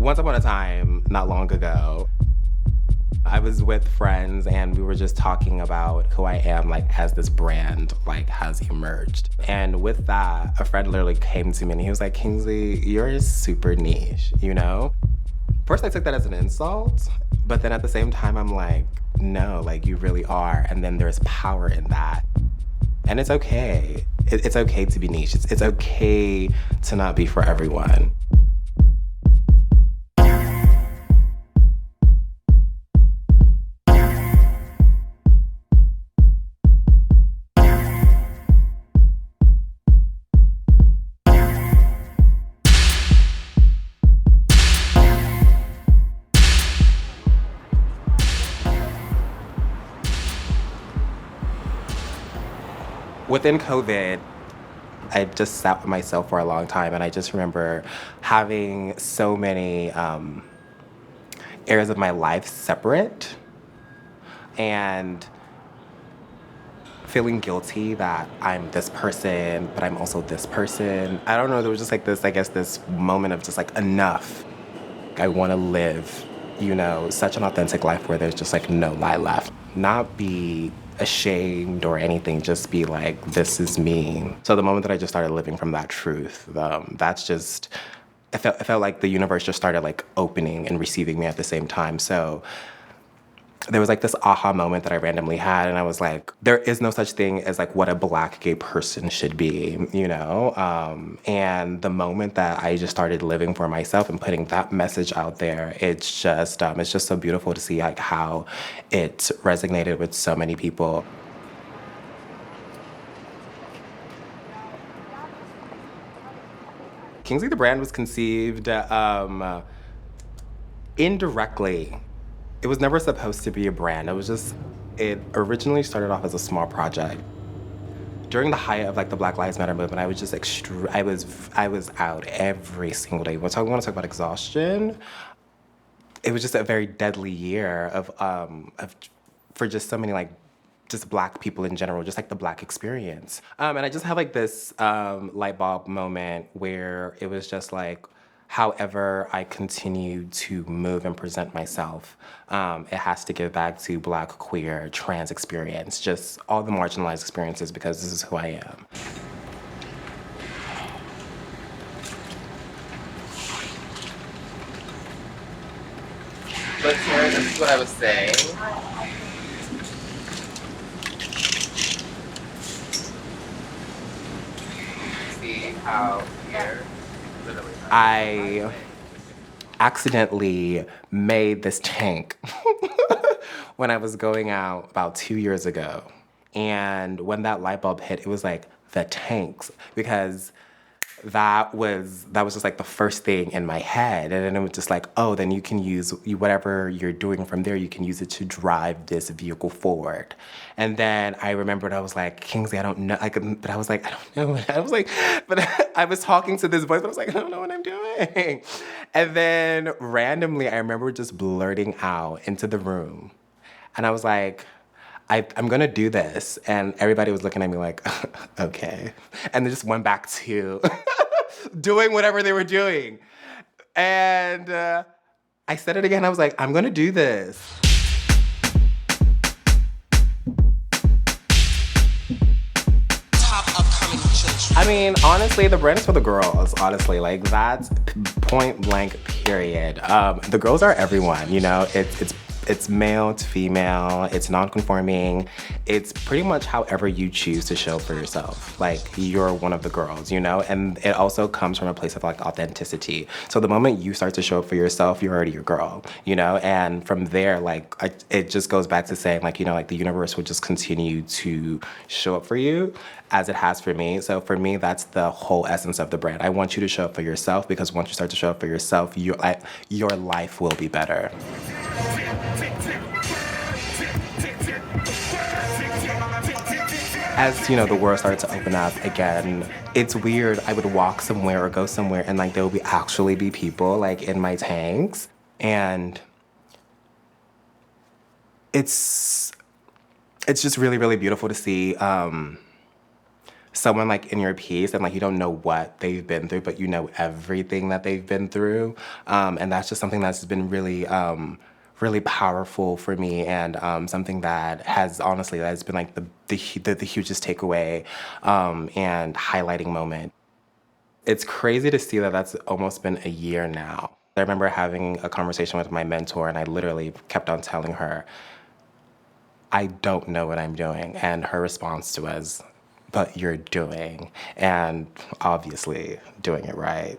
Once upon a time, not long ago, I was with friends and we were just talking about who I am, like, as this brand, like, has emerged. And with that, a friend literally came to me and he was like, Kingsley, you're super niche, you know? First, I took that as an insult, but then at the same time, I'm like, no, like, you really are. And then there's power in that. And it's okay. It's okay to be niche. It's okay to not be for everyone. Within COVID, I just sat with myself for a long time, and I just remember having so many areas of my life separate and feeling guilty that I'm this person, but I'm also this person. I don't know, there was just like this, I guess, this moment of just like, enough. I want to live, you know, such an authentic life where there's just like no lie left. Not be ashamed or anything, just be like, this is me. So the moment that I just started living from that truth, that's just, I felt like the universe just started like opening and receiving me at the same time. So there was like this aha moment that I randomly had, and I was like, there is no such thing as like what a Black gay person should be, you know? And the moment that I just started living for myself and putting that message out there, it's just so beautiful to see like how it resonated with so many people. Kingsley the brand was conceived indirectly. It was never supposed to be a brand. It originally started off as a small project. During the height of like the Black Lives Matter movement, I was just I was out every single day. When we want to talk about exhaustion, it was just a very deadly year for just so many like just Black people in general, just like the Black experience. And I just had like this light bulb moment where it was just like, however I continue to move and present myself, it has to give back to Black, queer, trans experience, just all the marginalized experiences, because this is who I am. But Sarah, this is what I was saying. See how here, literally. I accidentally made this tank when I was going out about 2 years ago. And when that light bulb hit, it was like the tanks, because that was just like the first thing in my head. And then it was just like, oh, then you can use whatever you're doing from there, you can use it to drive this vehicle forward. And then I remembered, I was like, Kingsley, I don't know. But I was like, I don't know. I was like, but I was talking to this voice, but I was like, I don't know what I'm doing. And then randomly, I remember just blurting out into the room. And I was like, I'm gonna do this. And everybody was looking at me like, okay. And they just went back to doing whatever they were doing. And I said it again, I was like, I'm gonna do this. Top upcoming children. I mean, honestly, the brand is for the girls, honestly. Like, that's point blank, period. The girls are everyone, you know? It's male to female, it's non-conforming. It's pretty much however you choose to show for yourself. Like, you're one of the girls, you know? And it also comes from a place of like authenticity. So the moment you start to show up for yourself, you're already your girl, you know? And from there, like, it just goes back to saying like, you know, like the universe will just continue to show up for you as it has for me. So for me, that's the whole essence of the brand. I want you to show up for yourself, because once you start to show up for yourself, your life will be better. As, you know, the world started to open up again, it's weird. I would walk somewhere or go somewhere and like there would actually be people like in my tanks. And it's just really, really beautiful to see someone like in your piece and like you don't know what they've been through, but you know everything that they've been through. And that's just something that's been really, really powerful for me, and something that has honestly, that's been like the hugest takeaway and highlighting moment. It's crazy to see that that's almost been a year now. I remember having a conversation with my mentor, and I literally kept on telling her, I don't know what I'm doing. And her response to was, but you're doing, and obviously doing it right.